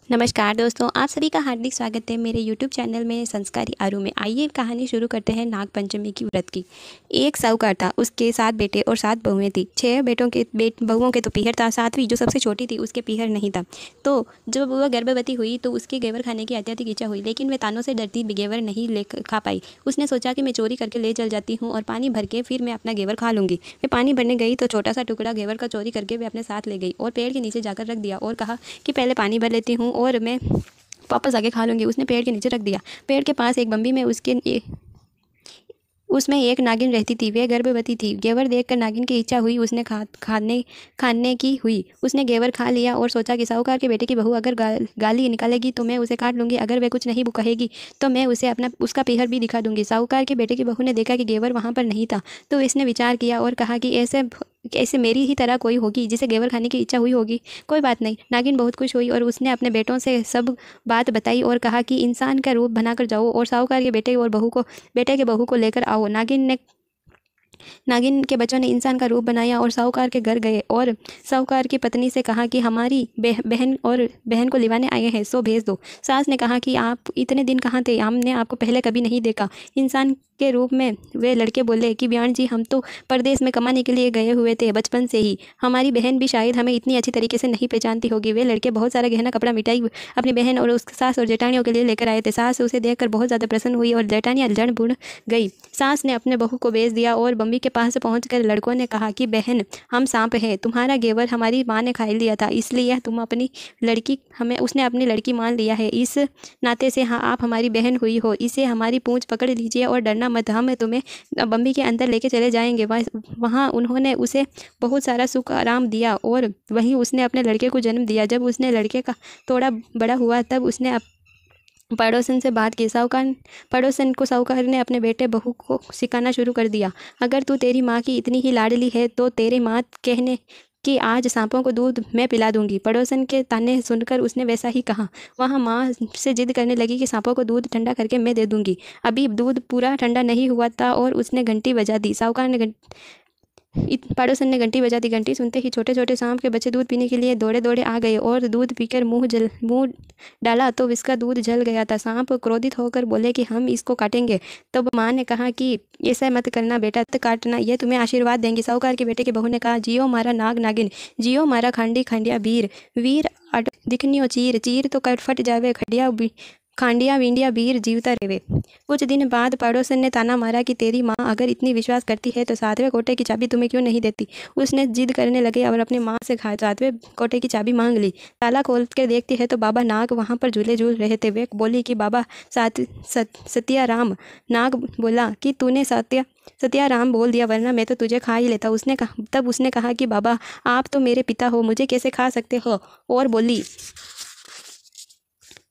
नमस्कार दोस्तों, आप सभी का हार्दिक स्वागत है मेरे यूट्यूब चैनल में संस्कारी आरू में। आइए कहानी शुरू करते हैं नाग पंचमी की व्रत की। एक साहूकार था, उसके 7 बेटे और 7 बहुएं थी। 6 बेटों के बहुओं के तो पीहर था, 7वीं जो सबसे छोटी थी उसके पीहर नहीं था। तो जब वह गर्भवती हुई तो उसके घेवर खाने की अत्यधिक इच्छा हुई, लेकिन वह तानों से डरती घेवर नहीं ले खा पाई। उसने सोचा कि मैं चोरी करके ले चल जाती हूँ और पानी भर के फिर मैं अपना घेवर खा लूँगी। वे पानी भरने गई तो छोटा सा टुकड़ा घेवर का चोरी करके वे अपने साथ ले गई और पेड़ के नीचे जाकर रख दिया और कहा कि पहले पानी भर लेती हूँ और मैं वापस आके खा लूँगी। उसने पेड़ के नीचे रख दिया। पेड़ के पास एक बम्बी में उसमें एक नागिन रहती थी। वह गर्भवती थी। घेवर देखकर नागिन की इच्छा हुई, उसने खाने की हुई। उसने घेवर खा लिया और सोचा कि साहूकार के बेटे की बहू अगर गाली निकालेगी तो मैं उसे काट लूँगी। अगर वह कुछ नहीं कहेगी तो मैं उसे उसका पीहर भी दिखा दूँगी। साहूकार के बेटे की बहू ने देखा कि घेवर वहाँ पर नहीं था, तो इसने विचार किया और कहा कि ऐसे मेरी ही तरह कोई होगी जिसे घेवर खाने की इच्छा हुई होगी। कोई बात नहीं। नागिन बहुत खुश हुई और उसने अपने बेटों से सब बात बताई और कहा कि इंसान का रूप बनाकर जाओ और साहूकार के बेटे के बहू को लेकर आओ। नागिन के बच्चों ने इंसान का रूप बनाया और साहूकार के घर गए और साहूकार की पत्नी से कहा कि हमारी बहन को लिवाने आए हैं, सो भेज दो। सास ने कहा कि आप इतने दिन कहाँ थे, हमने आपको पहले कभी नहीं देखा। इंसान के रूप में वे लड़के बोले कि ब्याण जी, हम तो परदेश में कमाने के लिए गए हुए थे बचपन से ही। हमारी बहन भी शायद हमें इतनी अच्छी तरीके से नहीं पहचानती होगी। वे लड़के बहुत सारा गहना कपड़ा मिठाई अपनी बहन और उसकी सास और जेठानियों के लिए लेकर आए थे। सास उसे देखकर बहुत ज़्यादा प्रसन्न हुई और जेठानियाँ जड़ बुड़ गई। सास ने अपने बहू को भेज दिया और बम्बी के पास पहुंचकर लड़कों ने कहा कि बहन, हम सांप हैं, तुम्हारा घेवर हमारी माँ ने खा लिया था, इसलिए तुम अपनी लड़की हमें उसने अपनी लड़की मान लिया है। इस नाते से हाँ, आप हमारी बहन हुई हो। इसे हमारी पूंछ पकड़ लीजिए और डरना मत। हम तुम्हें बम्बी के अंदर लेके चले जाएंगे। वहाँ उन्होंने उसे बहुत सारा सुख आराम दिया और वहीं उसने अपने लड़के को जन्म दिया। जब उसने लड़के का थोड़ा बड़ा हुआ तब उसने पड़ोसन से बात की। पड़ोसन को साहूकार ने अपने बेटे बहू को सिखाना शुरू कर दिया। अगर तू तेरी माँ की इतनी ही लाडली है तो तेरे माँ कहने कि आज सांपों को दूध मैं पिला दूंगी। पड़ोसन के ताने सुनकर उसने वैसा ही कहा। वहाँ माँ से जिद करने लगी कि सांपों को दूध ठंडा करके मैं दे दूंगी। अभी दूध पूरा ठंडा नहीं हुआ था और उसने घंटी बजा दी। साहूकार ने पड़ोसन ने घंटी बजा दी। घंटी सुनते ही छोटे छोटे सांप के बच्चे दूध पीने के लिए दौड़े दौड़े आ गए और दूध पीकर मुंह डाला तो इसका दूध जल गया था। सांप क्रोधित होकर बोले कि हम इसको काटेंगे। तब माँ ने कहा कि ऐसा मत करना बेटा, काटना, ये तुम्हें आशीर्वाद देंगे। साहूकार के बेटे की बहू ने कहा, जियो मारा नाग नागिन, जियो मारा खांडी खांडिया वीर, वीर दिखनियो चीर, चीर तो कट फट जावे, खांडिया विंडिया वीर जीवता रेवे। कुछ दिन बाद पड़ोसन ने ताना मारा कि तेरी माँ अगर इतनी विश्वास करती है तो 7वें कोटे की चाबी तुम्हें क्यों नहीं देती। उसने जिद करने लगे और अपनी माँ से 7वें कोटे की चाबी मांग ली। ताला खोल के देखती है तो बाबा नाग वहाँ पर झूले झूल रहे थे। वे बोली कि बाबा सत्याराम। नाग बोला कि तूने सत्याराम बोल दिया, वरना मैं तो तुझे खा ही लेता। तब उसने कहा कि बाबा, आप तो मेरे पिता हो, मुझे कैसे खा सकते हो। और बोली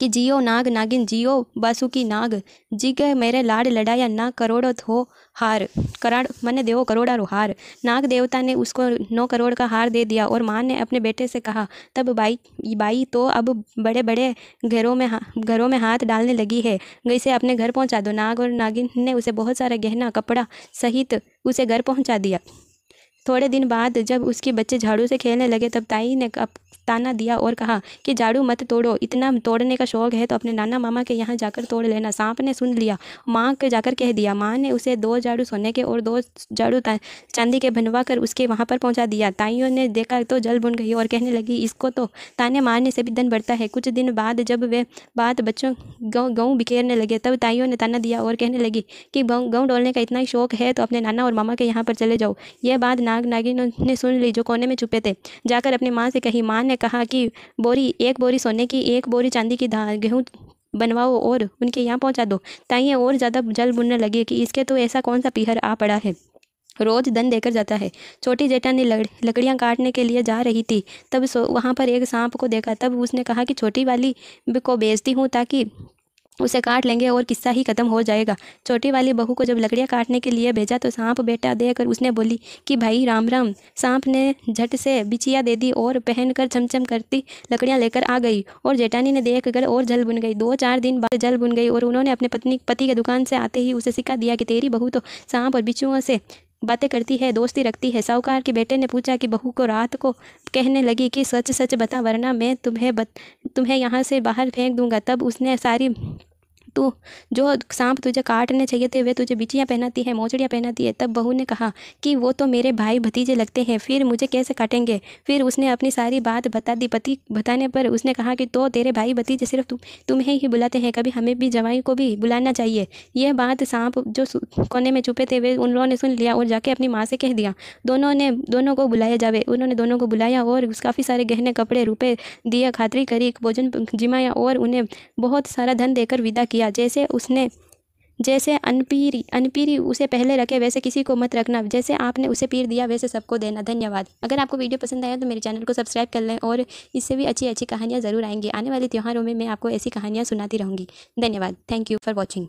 कि जियो नाग नागिन, जियो बासुकी नाग, जिग मेरे लाड लड़ाया ना करोड़ो हो हार, कराड़ मने देवो करोड़ा रो हार। नाग देवता ने उसको 9 करोड़ का हार दे दिया और माँ ने अपने बेटे से कहा, तब बाई तो अब बड़े बड़े घरों में हाथ डालने लगी है, इसे अपने घर पहुँचा दो। नाग और नागिन ने उसे बहुत सारा गहना कपड़ा सहित उसे घर पहुँचा दिया। थोड़े दिन बाद जब उसके बच्चे झाड़ू से खेलने लगे तब ताई ने ताना दिया और कहा कि झाड़ू मत तोड़ो, इतना तोड़ने का शौक है तो अपने नाना मामा के यहाँ जाकर तोड़ लेना। सांप ने सुन लिया, माँ के जाकर कह दिया। माँ ने उसे 2 झाड़ू सोने के और 2 झाड़ू चांदी के बनवा कर उसके वहाँ पर पहुँचा दिया। ताइयों ने देखा तो जल बुन गई और कहने लगी, इसको तो ताने मारने से भी धन बढ़ता है। कुछ दिन बाद जब वे बात बच्चों गेहूँ बिखेरने लगे तब ताइयों ने ताना दिया और कहने लगी कि गेहूँ डोलने का इतना ही शौक है तो अपने नाना और मामा के यहाँ पर चले जाओ। यह बात नाग नागिन ने सुन ली जो कोने में छुपे थे। जाकर अपनी माँ से कही। माँ ने कहा कि एक बोरी सोने की, 1 बोरी चांदी की गेहूँ बनवाओ और उनके यहाँ पहुँचा दो। ताइयाँ और ज़्यादा जल बुनने लगी कि इसके तो ऐसा कौन सा पीहर आ पड़ा है, रोज धन देकर जाता है। छोटी जेठानी लकड़ियाँ काटने के लिए जा रही थी तब वहाँ पर एक सांप को देखा। तब उसने कहा कि छोटी वाली को बेचती हूँ ताकि उसे काट लेंगे और किस्सा ही खत्म हो जाएगा। छोटी वाली बहू को जब लकड़ियाँ काटने के लिए भेजा तो सांप बेटा देकर उसने बोली कि भाई राम राम। सांप ने झट से बिछिया दे दी और पहनकर चमचम करती लकड़ियाँ लेकर आ गई और जेठानी ने देखकर और जल बुन गई। 2-4 दिन बाद जल बुन गई और उन्होंने अपने पति के दुकान से आते ही उसे सिखा दिया कि तेरी बहू तो सांप और बिच्छुओं से बातें करती है, दोस्ती रखती है। साहूकार के बेटे ने पूछा कि बहू को रात को कहने लगी कि सच सच बता, वरना मैं तुम्हें यहाँ से बाहर फेंक दूंगा। तब उसने सारी तू जो सांप तुझे काटने चाहिए थे वे तुझे बिछियाँ पहनाती है, मोचड़ियाँ पहनाती है। तब बहू ने कहा कि वो तो मेरे भाई भतीजे लगते हैं, फिर मुझे कैसे काटेंगे। फिर उसने अपनी सारी बात बता दी। पति बताने पर उसने कहा कि तो तेरे भाई भतीजे सिर्फ तुम्हें ही बुलाते हैं, कभी हमें भी जवाई को भी बुलाना चाहिए। यह बात सांप जो कोने में छुपे थे वे उन लोगों ने सुन लिया और जाके अपनी माँ से कह दिया। दोनों को बुलाया जावे। उन्होंने दोनों को बुलाया और काफ़ी सारे गहने कपड़े रुपए दिए, खातरी करी, भोजन जिमाया और उन्हें बहुत सारा धन देकर विदा किया। जैसे अनपीरी उसे पहले रखे वैसे किसी को मत रखना, जैसे आपने उसे पीर दिया वैसे सबको देना। धन्यवाद। अगर आपको वीडियो पसंद आया तो मेरे चैनल को सब्सक्राइब कर लें और इससे भी अच्छी अच्छी कहानियाँ ज़रूर आएंगी। आने वाले त्योहारों में मैं आपको ऐसी कहानियाँ सुनाती रहूँगी। धन्यवाद। Thank you for watching.